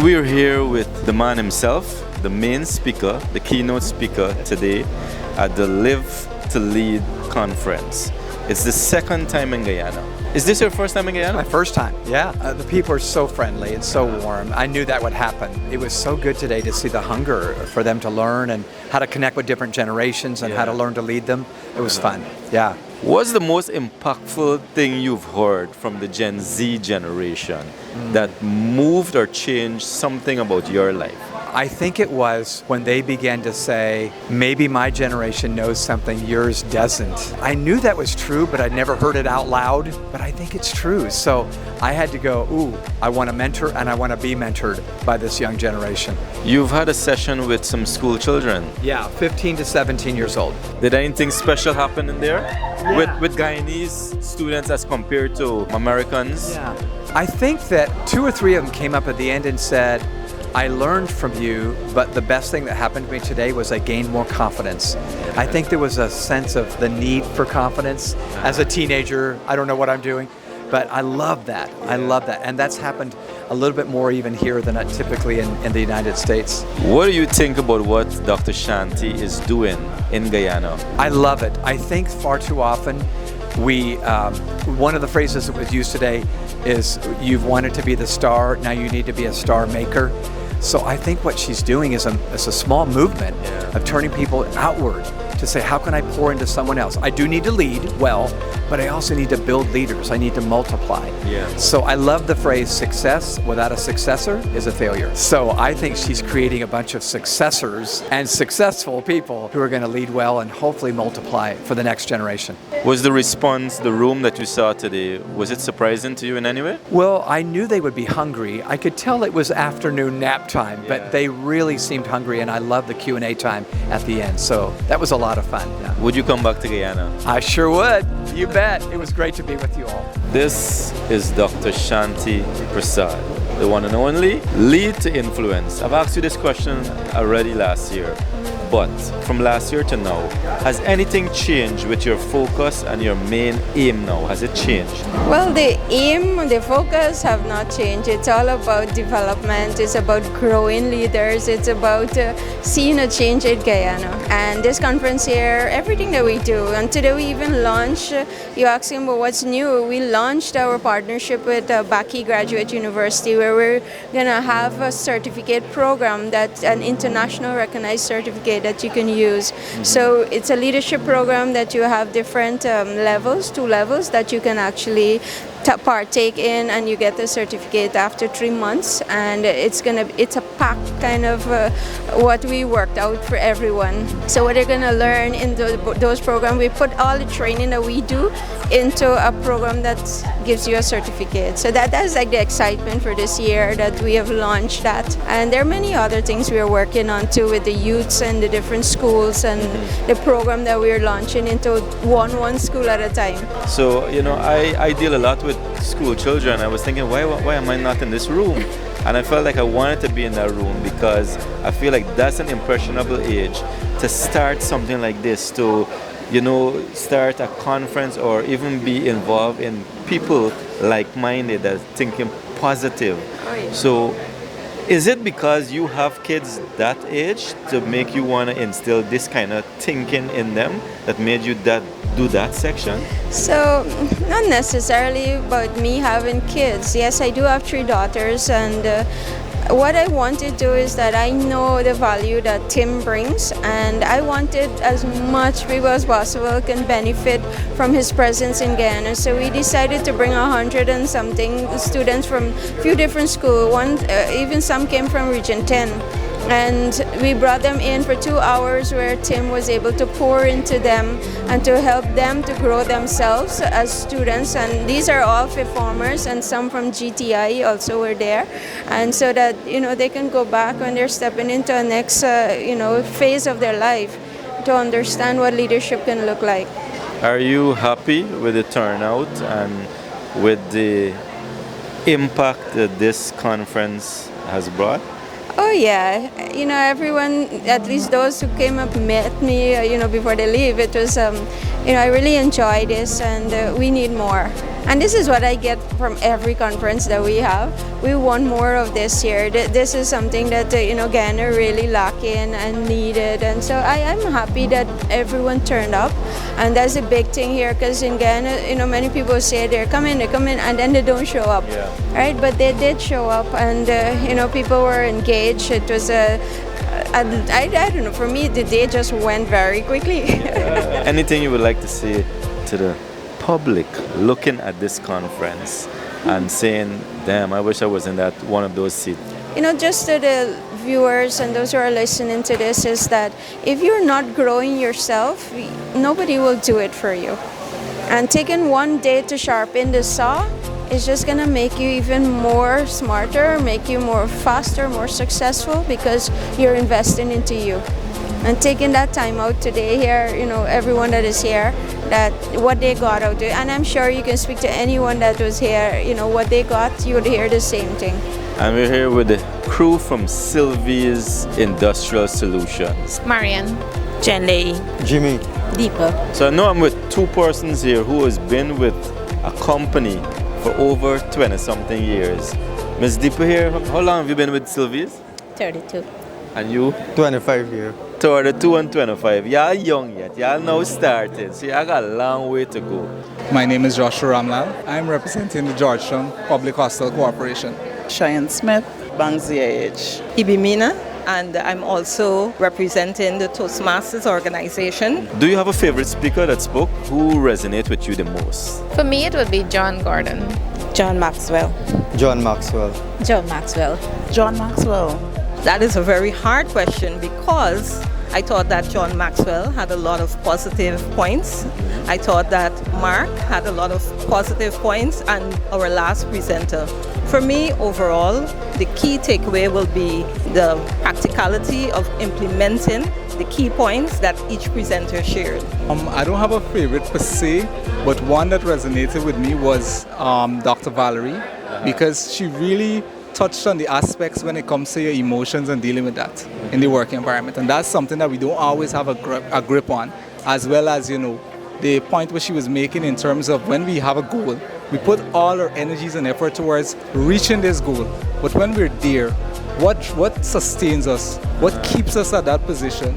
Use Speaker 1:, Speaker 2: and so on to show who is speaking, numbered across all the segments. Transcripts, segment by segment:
Speaker 1: we're here with the man himself, the main speaker, the keynote speaker today at the Live to Lead conference. It's the second time in Guyana. Is this your first time in Guyana?
Speaker 2: My first time, yeah. The people are so friendly and so warm. I knew that would happen. It was so good today to see the hunger for them to learn and how to connect with different generations and how to learn to lead them. It was fun, yeah.
Speaker 1: What's the most impactful thing you've heard from the Gen Z generation that moved or changed something about your life?
Speaker 2: I think it was when they began to say, maybe my generation knows something yours doesn't. I knew that was true, but I'd never heard it out loud, but I think it's true. So I had to go, ooh, I want to mentor and I want to be mentored by this young generation.
Speaker 1: You've had a session with some school children.
Speaker 2: Yeah, 15 to 17 years old.
Speaker 1: Did anything special happen in there? With Guyanese students as compared to Americans?
Speaker 2: Yeah. I think that 2 or 3 of them came up at the end and said, I learned from you, but the best thing that happened to me today was I gained more confidence. I think there was a sense of the need for confidence. As a teenager, I don't know what I'm doing, but I love that. I love that. And that's happened a little bit more even here than typically in the United States.
Speaker 1: What do you think about what Dr. Shanti is doing in Guyana?
Speaker 2: I love it. I think far too often one of the phrases that was used today is, you've wanted to be the star, now you need to be a star maker. So I think what she's doing is a small movement of turning people outward to say, how can I pour into someone else? I do need to lead well, but I also need to build leaders. I need to multiply. So I love the phrase, success without a successor is a failure. So I think she's creating a bunch of successors and successful people who are going to lead well and hopefully multiply for the next generation.
Speaker 1: Was the response, the room that you saw today, was it surprising to you in any way?
Speaker 2: Well, I knew they would be hungry. I could tell it was afternoon nap time, but they really seemed hungry, and I loved the Q&A time at the end. So that was a lot of fun. Yeah.
Speaker 1: Would you come back to Guyana?
Speaker 2: I sure would. You bet. It was great to be with you all.
Speaker 1: This is Dr. Shanti Prasad, the one and only Lead to Influence. I've asked you this question already last year, but from last year to now, has anything changed with your focus and your main aim now? Has it changed?
Speaker 3: Well, the aim, the focus have not changed. It's all about development. It's about growing leaders. It's about seeing a change in Guyana. And this conference here, everything that we do, and today we even launched, you asking about what's new, we launched our partnership with Baki Graduate University, where we're going to have a certificate program, that's an international recognized certificate that you can use. So it's a leadership program that you have different levels, 2 levels that you can actually partake in, and you get the certificate after 3 months. And it's a packed kind of what we worked out for everyone. So what they're gonna learn in those programs, we put all the training that we do into a program that gives you a certificate. So that's like the excitement for this year that we have launched that. And there are many other things we are working on too with the youths and the different schools and the program that we're launching into one school at a time.
Speaker 1: So, I deal a lot with school children. I was thinking, why am I not in this room? And I felt like I wanted to be in that room because I feel like that's an impressionable age to start something like this, to start a conference or even be involved in people like-minded that are thinking positive. So is it because you have kids that age to make you want to instill this kind of thinking in them that made you do that section?
Speaker 3: So not necessarily about me having kids. Yes, I do have 3 daughters, and what I want to do is that I know the value that Tim brings, and I wanted as much people as possible can benefit from his presence in Guyana. So we decided to bring 100 and something students from a few different schools. Even some came from Region 10. And we brought them in for 2 hours where Tim was able to pour into them and to help them to grow themselves as students. And these are all performers, and some from GTI also were there. And so that, they can go back when they're stepping into a next, phase of their life to understand what leadership can look like.
Speaker 1: Are you happy with the turnout and with the impact that this conference has brought?
Speaker 3: Oh yeah, everyone, at least those who came up met me, before they leave. It was, I really enjoy this, and we need more. And this is what I get from every conference that we have. We want more of this here. This is something that, Guyana really lacking and needed. And so I'm happy that everyone turned up. And that's a big thing here, because in Guyana, many people say they're coming, and then they don't show up.
Speaker 1: Yeah.
Speaker 3: Right? But they did show up, and, people were engaged. It was I don't know, for me, the day just went very quickly.
Speaker 1: Anything you would like to say to the public looking at this conference and saying, damn, I wish I was in that one of those seats?
Speaker 3: Just to the viewers and those who are listening to this, is that if you're not growing yourself, nobody will do it for you. And taking one day to sharpen the saw is just gonna make you even more smarter, make you more faster, more successful, because you're investing into you. And taking that time out today here, everyone that is here, that what they got out of it. And I'm sure you can speak to anyone that was here, what they got, you would hear the same thing.
Speaker 1: And we're here with the crew from Sylvie's Industrial Solutions.
Speaker 4: Marian.
Speaker 5: Jenley.
Speaker 6: Jimmy.
Speaker 5: Deepa.
Speaker 1: So I know I'm with two persons here who has been with a company for over 20-something years. Ms. Deepa here, how long have you been with Sylvie's?
Speaker 5: 32.
Speaker 1: And you?
Speaker 6: 25 years.
Speaker 1: 32 and 25. Y'all young yet. Y'all now starting. So y'all got a long way to go.
Speaker 7: My name is Joshua Ramlal. I'm representing the Georgetown Public Hostel Corporation.
Speaker 8: Cheyenne Smith, Bangsi AH.
Speaker 9: Ibimina, and I'm also representing the Toastmasters organization.
Speaker 1: Do you have a favorite speaker that spoke? Who resonates with you the most?
Speaker 4: For me, it would be John Gordon.
Speaker 5: John Maxwell.
Speaker 6: John Maxwell.
Speaker 5: John Maxwell.
Speaker 8: John Maxwell.
Speaker 9: That is a very hard question, because I thought that John Maxwell had a lot of positive points. I thought that Mark had a lot of positive points, and our last presenter. For me, overall, the key takeaway will be the practicality of implementing the key points that each presenter shared.
Speaker 7: I don't have a favorite per se, but one that resonated with me was Dr. Valerie, because she really touched on the aspects when it comes to your emotions and dealing with that in the work environment. And that's something that we don't always have a grip on, as well as, the point where she was making in terms of when we have a goal, we put all our energies and effort towards reaching this goal. But when we're there, what sustains us? What keeps us at that position?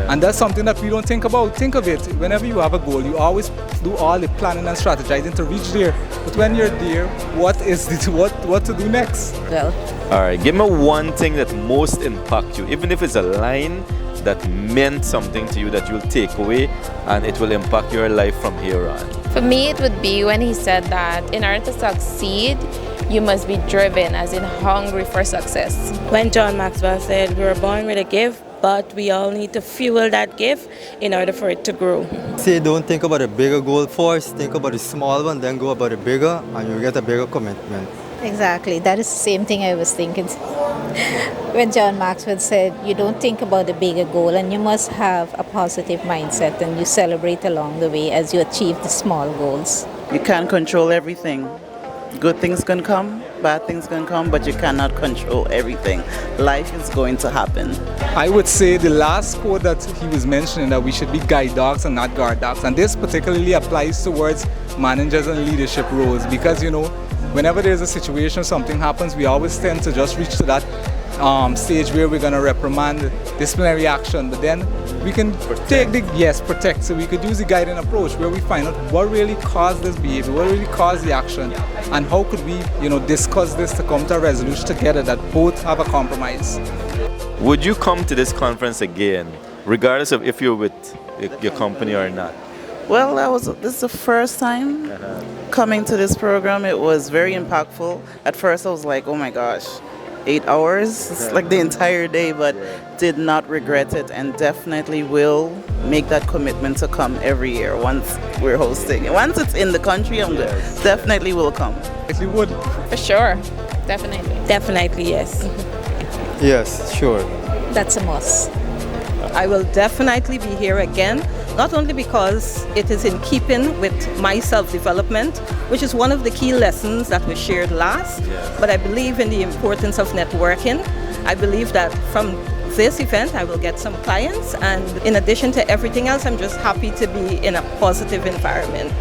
Speaker 7: And that's something that we don't think about. Think of it. Whenever you have a goal, you always do all the planning and strategizing to reach there. But when you're there, what to do next?
Speaker 5: Well.
Speaker 1: All right, give me one thing that most impact you, even if it's a line that meant something to you that you'll take away and it will impact your life from here on.
Speaker 4: For me, it would be when he said that in order to succeed, you must be driven, as in hungry for success.
Speaker 5: When John Maxwell said we were born with a gift, but we all need to fuel that gift in order for it to grow.
Speaker 6: Say don't think about a bigger goal first, think about a small one, then go about a bigger, and you get a bigger commitment.
Speaker 10: Exactly, that is the same thing I was thinking. When John Maxwell said, you don't think about the bigger goal, and you must have a positive mindset, and you celebrate along the way as you achieve the small goals.
Speaker 8: You can't control everything. Good things can come, bad things can come, but you cannot control everything. Life is going to happen.
Speaker 7: I would say the last quote that he was mentioning, that we should be guide dogs and not guard dogs. And this particularly applies towards managers and leadership roles, because, whenever there's a situation, something happens, we always tend to just reach to that stage where we're going to reprimand, disciplinary action, but then we can protect. So we could use the guiding approach, where we find out what really caused this behavior, what really caused the action, and how could we, discuss this to come to a resolution together that both have a compromise.
Speaker 1: Would you come to this conference again, regardless of if you're with your company or not?
Speaker 8: Well, this is the first time coming to this program. It was very impactful. At first I was like, oh my gosh, 8 hours? It's like the entire day, but did not regret it, and definitely will make that commitment to come every year once we're hosting. Once it's in the country, definitely will come.
Speaker 7: If you would.
Speaker 4: For sure, definitely.
Speaker 5: Definitely, yes.
Speaker 6: Yes, sure.
Speaker 10: That's a must.
Speaker 9: I will definitely be here again, not only because it is in keeping with my self-development, which is one of the key lessons that was shared last, but I believe in the importance of networking. I believe that from this event I will get some clients, and in addition to everything else, I'm just happy to be in a positive environment.